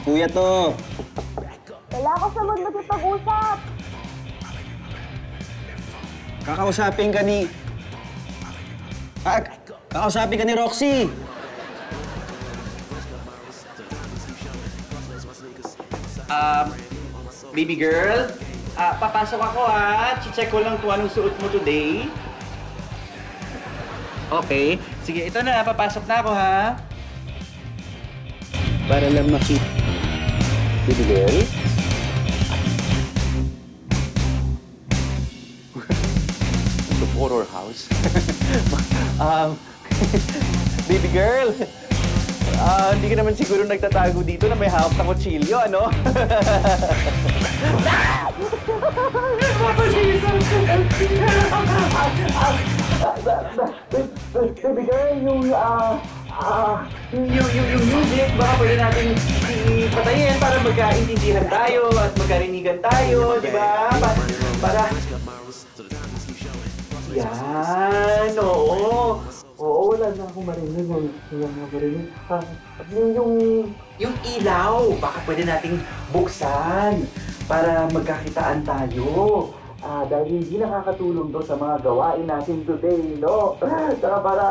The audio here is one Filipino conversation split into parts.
kuya to. Wala ako sa mood makipag-usap. Kakausapin ka ni... Kakausapin ka ni Roxy. Baby girl, papasok ako ha. Check ko lang kung anong suot mo today. Okay. Sige, ito na. Papasok na ako ha. Para lang makita. Baby girl? The horror house. Baby girl, hindi ka naman siguro nagtatago dito na may hawak na kutsilyo, ano? Baby girl, yung music, baka pwede natin ipatayin para magkaintindihan tayo at magkarinigan tayo, di ba? Para... Yan, oo. Oo, wala na akong marinig. Wala na akong marinig. Yung ilaw, baka pwede nating buksan para magkakitaan tayo. Dahil hindi nakakatulong to sa mga gawain natin today, no? Saka para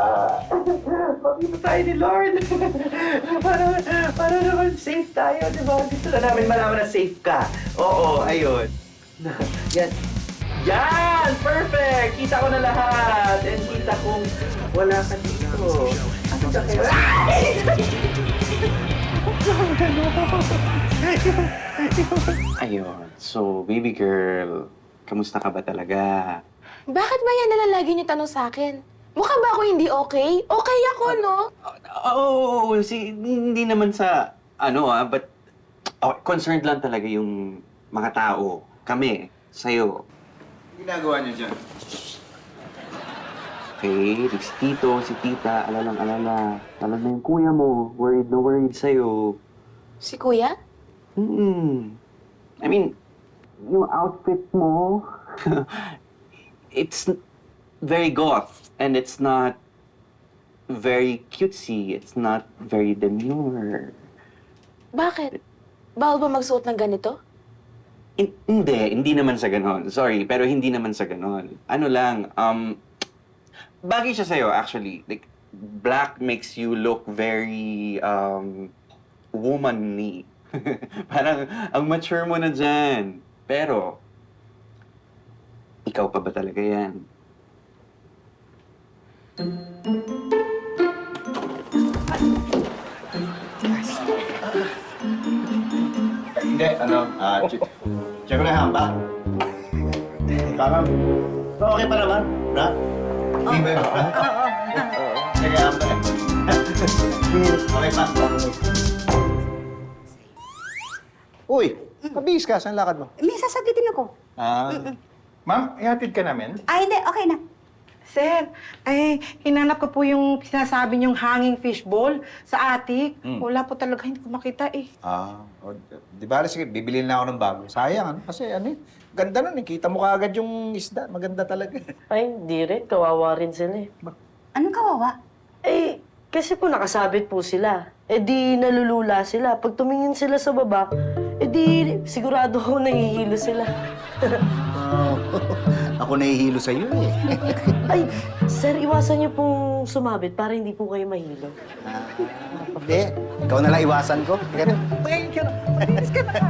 makita tayo ni Lord. para naman safe tayo, di ba? Gusto na namin malaman na safe ka. Oo, ayun. Yan. Yan! Perfect! Kita ko na lahat! And kita kong wala ka dito. Ano ka kayo? Ayun. So, baby girl, kamusta ka ba talaga? Bakit ba yan nalalagi niyo tanong sa akin? Mukha ba ako hindi okay? Okay ako, no? Oo, hindi naman sa but concerned lang talaga yung mga tao. Kami, sa'yo. Ginagawa niyo dyan? Okay, si Tito, si Tita, alalang-alala. Lalo na yung kuya mo, worried na worried sa'yo. Si Kuya? I mean, yung outfit mo, it's very goth, and it's not very cutesy. It's not very demure. Bakit? Bawal ba magsuot ng ganito? Hindi naman sa ganon. Sorry, pero hindi naman sa ganon. Ano lang, bagay siya sa'yo, actually. Like, black makes you look very, womanly. Parang, ang mature mo na dyan. Pero, ikaw pa ba talaga yan? Hindi, check ko na yung hamba. Parang, okay pa naman, bra? Hindi ba yun, bra? Check yung hamba. Okay pa. Uy, mabihis ka. Saan lakad mo? May sasagutin ako. Ma'am, ihatid ka namin? Hindi. Okay na. Sir, hinanap ko po yung sinasabi niyong hanging fishbowl sa attic. Wala po talaga, hindi ko makita eh. Di ba? Sige, bibili na ako ng bago. Sayang, ano? Kasi ganda nun eh. Kita mo kaagad yung isda. Maganda talaga. Ay, di rin. Kawawa rin sila eh. Anong kawawa? Eh, kasi po nakasabit po sila. Eh di nalulula sila. Pag tumingin sila sa baba, eh di sigurado ko nahihilo sila. Ako nahihilo sa'yo eh. Ay, sir, iwasan niyo pong sumabit para hindi po kayo mahilo. Hindi. Ikaw na lang iwasan ko. Ganun. Thank you. Please ka na.